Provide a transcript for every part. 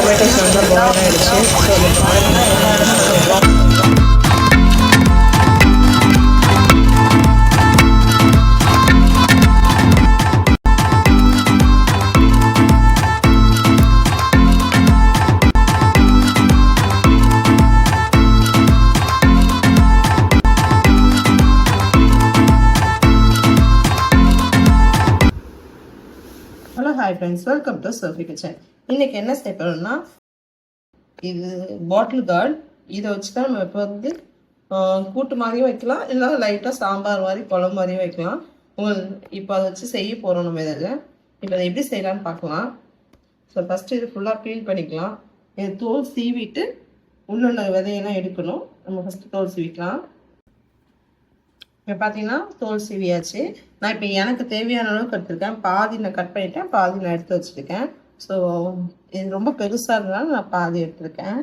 Tomatoes நல்லா boil ஆகிடுச்சு. So அந்த boil hi friends, welcome to Sophie kitchen. இன்றைக்கி என்ன செய்ய போகிறோம்னா, இது பாட்டில் கார்டு. இதை வச்சு தான் நம்ம இப்போ வந்து கூட்டு மாதிரியும் வைக்கலாம், இல்லை லைட்டாக சாம்பார் மாதிரி குழம்பு மாதிரியும் வைக்கலாம். இப்போ அதை வச்சு செய்ய போகிறோம் நம்ம இதில். இப்போ அதை எப்படி செய்யலான்னு பார்க்கலாம். ஸோ ஃபஸ்ட்டு இது ஃபுல்லாக க்ளீன் பண்ணிக்கலாம். இது தோல் சீவிட்டு உள்ள விதையெல்லாம் எடுக்கணும். நம்ம ஃபஸ்ட்டு தோல் சீவிக்கலாம். இப்போ பார்த்தீங்கன்னா தோல் சீவியாச்சு. நான் இப்போ எனக்கு தேவையான அளவுக்கு எடுத்துருக்கேன். பாதி நான் கட் பண்ணிட்டேன், பாதி நான் எடுத்து வச்சுருக்கேன். ஸோ இது ரொம்ப பெருசாக இருந்தாலும் நான் பாதி எடுத்துருக்கேன்.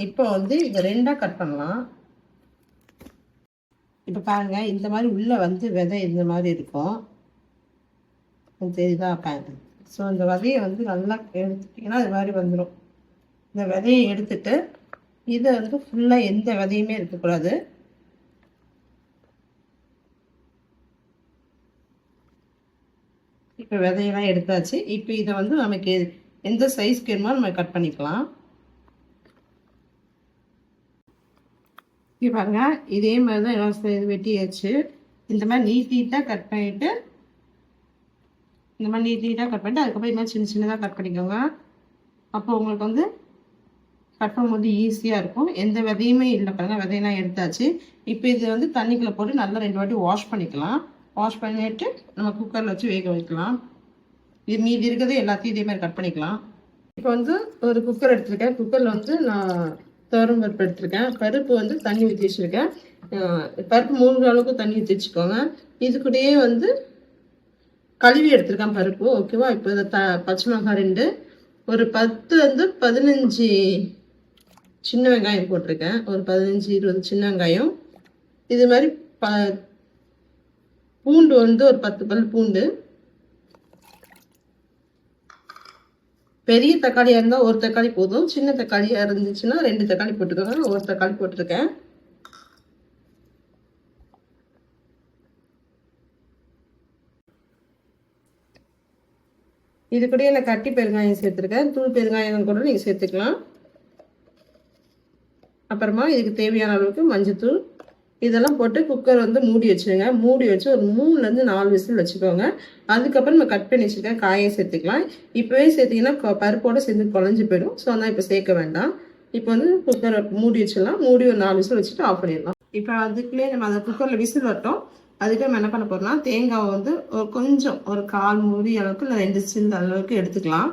இப்போ வந்து இதை ரெண்டாக கட் பண்ணலாம். இப்போ பாருங்கள், இந்த மாதிரி உள்ளே வந்து விதை இந்த மாதிரி இருக்கும், தெரியுதா? ஸோ இந்த விதையை வந்து நல்லா எடுத்துட்டிங்கன்னா இது மாதிரி வந்துடும். இந்த விதையை எடுத்துட்டு இதை வந்து ஃபுல்லாக எந்த விதையுமே இருக்கக்கூடாது. இப்போ விதையெல்லாம் எடுத்தாச்சு. இப்போ இதை வந்து நமக்கு எந்த சைஸ்க்கு வேணுமோ நம்ம கட் பண்ணிக்கலாம். இப்போ பாருங்க, இதே மாதிரி தான் எல்லாம் வெட்டியாச்சு. இந்த மாதிரி நீட்டாக கட் பண்ணிவிட்டு அதுக்கப்புறம் இது மாதிரி சின்ன சின்னதாக கட் பண்ணிக்கோங்க. அப்போ உங்களுக்கு வந்து கட் பண்ணும்போது ஈஸியாக இருக்கும். எந்த விதையுமே இல்லை பாருங்கள், விதையெல்லாம் எடுத்தாச்சு. இப்போ இது வந்து தண்ணிக்குள்ளே போட்டு நல்லா 2 வாட்டி வாஷ் பண்ணிக்கலாம். வாஷ் பண்ணிவிட்டு நம்ம குக்கரில் வச்சு வேக வைக்கலாம். இது மீதி இருக்கிறது எல்லாத்தையும் இதே மாதிரி கட் பண்ணிக்கலாம். இப்போ வந்து ஒரு குக்கர் எடுத்துருக்கேன். குக்கரில் வந்து நான் துவரம் பருப்பு எடுத்துருக்கேன். பருப்பு வந்து தண்ணி ஊற்றி வச்சுருக்கேன். பருப்பு 3 அளவுக்கு தண்ணி ஊற்றி வச்சுக்கோங்க. இது கூடயே வந்து கழுவி எடுத்துருக்கேன் பருப்பு, ஓகேவா? இப்போ இதை பச்சை மிளகாய் 2, ஒரு 10-15 சின்ன வெங்காயம் போட்டிருக்கேன். ஒரு 15-20 சின்ன வெங்காயம். இது மாதிரி பூண்டு வந்து ஒரு 10 பல் பூண்டு. பெரிய தக்காளியாக இருந்தால் ஒரு தக்காளி போதும். சின்ன தக்காளியாக இருந்துச்சுன்னா 2 தக்காளி போட்டுக்கோங்க. ஒரு தக்காளி போட்டிருக்கேன். இது கூட நான் கட்டி பெருங்காயம் சேர்த்துருக்கேன். தூள் பெருங்காயம் கூட நீங்கள் சேர்த்துக்கலாம். அப்புறமா இதுக்கு தேவையான அளவுக்கு மஞ்சத்தூள் இதெல்லாம் போட்டு குக்கர் வந்து மூடி வச்சுருங்க. மூடி வச்சு ஒரு 3 - 4 விசில் வச்சுக்கோங்க. அதுக்கப்புறம் நம்ம கட் பண்ணி வச்சுருக்கேன் காயை சேர்த்துக்கலாம். இப்போவே சேர்த்திங்கன்னா பருப்போடு சேர்ந்து குழஞ்சி போயிடும். ஸோ அதனால் இப்போ சேர்க்க வேண்டாம். இப்போ வந்து குக்கரை மூடி வச்சிடலாம். மூடி ஒரு 4 விசில் வச்சுட்டு ஆஃப் பண்ணிடலாம். இப்போ அதுக்குள்ளே நம்ம அந்த குக்கரில் விசில் வரட்டும். அதுக்கு நம்ம என்ன பண்ண போகிறோம்னா, தேங்காவை வந்து கொஞ்சம் ஒரு 1/4 மூடி அளவுக்கு இல்லை 2 சில் அளவுக்கு எடுத்துக்கலாம்.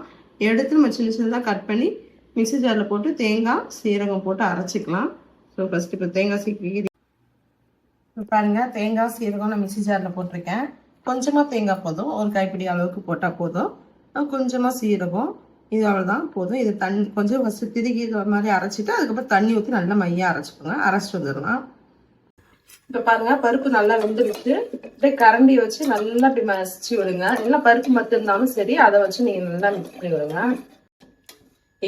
எடுத்து நம்ம சின்ன சின்னதாக கட் பண்ணி மிக்ஸி ஜாரில் போட்டு தேங்காய் சீரகம் போட்டு அரைச்சிக்கலாம். ஸோ ஃபஸ்ட்டு இப்போ தேங்காய் பாருங்கள், தேங்காய் சீரகம் நான் மிக்ஸி ஜாரில் போட்டிருக்கேன். கொஞ்சமாக தேங்காய் போதும், ஒரு கைப்பிடி அளவுக்கு போட்டால் போதும். கொஞ்சமாக சீரகம், இது அவ்வளோதான் போதும். இது கொஞ்சம் ஃபஸ்ட்டு திருகி மாதிரி அரைச்சிட்டு அதுக்கப்புறம் தண்ணி ஊற்றி நல்லா மையாக அரைச்சிக்கோங்க. அரைச்சிட்டு வந்துடலாம். இப்போ பாருங்கள், பருப்பு நல்லா வெந்துருச்சு. அப்படியே கரண்டி வச்சு நல்லா இப்படி மசிச்சு விடுங்க. இல்லை பருப்பு மட்டும் இருந்தாலும் சரி, அதை வச்சு நீங்கள் நல்லா மிக்ஸ் பண்ணி விடுங்க.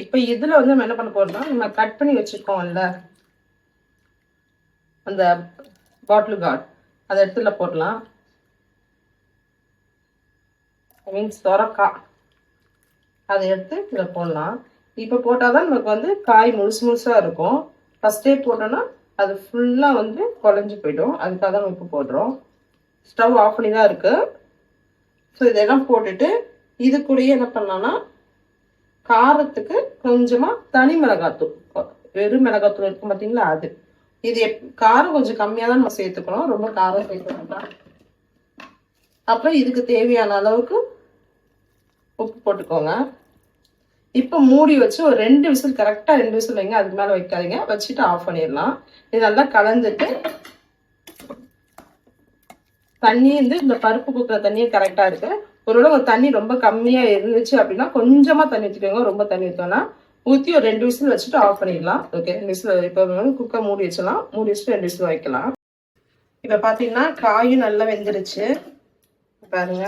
இப்போ இதில் வந்து நம்ம என்ன பண்ண போகிறோம்னா, நம்ம கட் பண்ணி வச்சுருக்கோம்ல அந்த பாட்டில் கார்டு, அதை இடத்துல போடலாம். மீன்ஸ் சொரக்காய், அதை எடுத்து இதில் போடலாம். இப்போ போட்டால் தான் நமக்கு வந்து காய் முழுசாக இருக்கும். ஃபஸ்ட்டே போட்டோன்னா அது ஃபுல்லாக வந்து குழஞ்சி போயிடும். அதுக்காக தான் உப்பு போடுறோம். ஸ்டவ் ஆஃப் பண்ணி தான் இருக்குது. ஸோ இதெல்லாம் போட்டுட்டு இது கூடயே என்ன பண்ணலான்னா, காரத்துக்கு கொஞ்சமாக தனி மிளகாத்தூள், வெறும் மிளகாத்தூள் இருக்கும் பார்த்தீங்களா, அது. இது காரம் கொஞ்சம் கம்மியாக தான் நம்ம சேர்த்துக்கணும், ரொம்ப காரம் சேர்க்க வேண்டாம். அப்புறம் இதுக்கு தேவையான அளவுக்கு உப்பு போட்டுக்கோங்க. இப்போ மூடி வச்சு ஒரு 2 விசில், கரெக்டாக 2 விசில் வைங்க. அதுக்கு மேலே வைக்காதீங்க. வச்சுட்டு ஆஃப் பண்ணிடலாம். இது நல்லா கலந்துட்டு தண்ணி வந்து இந்த பருப்பு குக்கிற தண்ணியே கரெக்டாக இருக்கு. ஒருவேளை தண்ணி ரொம்ப கம்மியாக இருந்துச்சு அப்படின்னா கொஞ்சமாக தண்ணி ஊற்றிக்கோங்க. ரொம்ப தண்ணி ஊற்றோன்னா ஊற்றி ஒரு 2 விசில் வச்சுட்டு ஆஃப் பண்ணிடலாம். Okay, 2 whistle. இப்போ குக்கர் மூடி வச்சலாம். மூடி வச்சுட்டு 2 விசில் வைக்கலாம். இப்போ பார்த்தீங்கன்னா காயும் நல்லா வெந்துருச்சு. பாருங்க,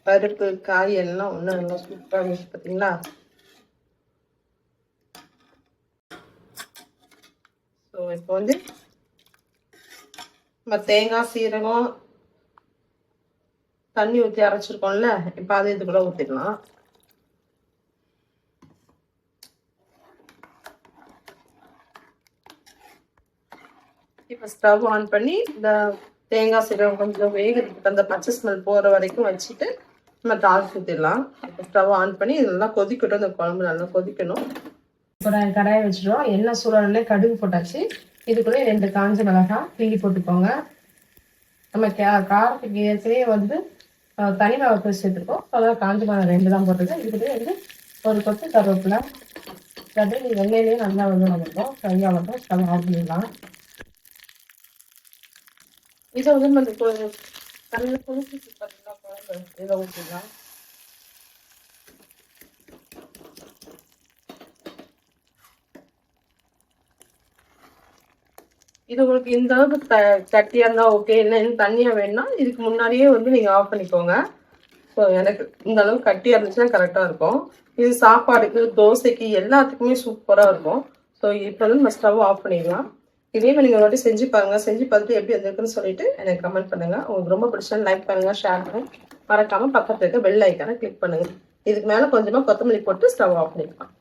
பருப்பு காய் எல்லாம் ஒன்றும் நல்லா சூப்பராக இருந்துச்சு பார்த்தீங்களா. இப்போ வந்து நம்ம தேங்காய் சீரகம் தண்ணி ஊற்றி அரைச்சிருக்கோம்ல, இப்போ அது இதுக்குள்ள ஊற்றிடலாம். இப்போ ஸ்டவ் ஆன் பண்ணி இந்த தேங்காய் சீரகம் கொஞ்சம் வேகிறதுக்கு அந்த பச்சை ஸ்மெல் போகிற வரைக்கும் வச்சுட்டு நம்ம தாளிச்சு ஊற்றிடலாம். இப்போ ஸ்டவ் ஆன் பண்ணி இதெல்லாம் கொதிக்கட்டும். இந்த குழம்பு நல்லா கொதிக்கணும். இப்போ கடாயை வச்சுட்டோம். எண்ணெய் சூடானே கடுகு போட்டாச்சு. இதுக்குள்ளே 2 காஞ்ச மிளகாய் கிள்ளி போட்டுக்கோங்க. நம்ம காரத்துக்கு ஏற்கனவே வந்து தனி மிளகாய் சேர்த்துருக்கோம். அதான் காஞ்ச மிளகாய் 2 தான் போட்டிருக்கேன். இதுக்குள்ளே வந்து ஒரு கொத்து கருவேப்பிலை கடுகு எண்ணெயிலேயே நல்லா வந்து வந்துடும். ஃப்ரையாக மட்டும் ஸ்டவ் ஆஃப் பண்ணிடலாம். இதை வந்து நம்ம நல்லா குளிச்சு பார்த்தீங்கன்னா குழம்பு இதை ஊற்றிடலாம். இது உங்களுக்கு இந்த அளவுக்கு கட்டியாக இருந்தால் ஓகே, இல்லை இன்னும் தண்ணியாக வேணும்னா இதுக்கு முன்னாடியே வந்து நீங்கள் ஆஃப் பண்ணிக்கோங்க. ஸோ எனக்கு இந்த அளவுக்கு கட்டியாக இருந்துச்சுன்னா கரெக்டாக இருக்கும். இது சாப்பாடுக்கு தோசைக்கு எல்லாத்துக்குமே சூப்பராக இருக்கும். ஸோ இப்போ வந்து நம்ம ஸ்டவ் ஆஃப் பண்ணிடலாம். இதே மாதிரி நீங்கள் ஒரு வாட்டி செஞ்சு பாருங்கள். செஞ்சு பார்த்துட்டு எப்படி வந்திருக்குன்னு சொல்லிட்டு எனக்கு கமெண்ட் பண்ணுங்கள். உங்களுக்கு ரொம்ப பிடிச்சா லைக் பண்ணுங்கள், ஷேர் பண்ணுங்கள். மறக்காமல் பக்கத்தில் இருக்க பெல் ஐக்கானை கிளிக் பண்ணுங்கள். இதுக்கு மேலே கொஞ்சமாக கொத்தமல்லி போட்டு ஸ்டவ் ஆஃப் பண்ணிக்கலாம்.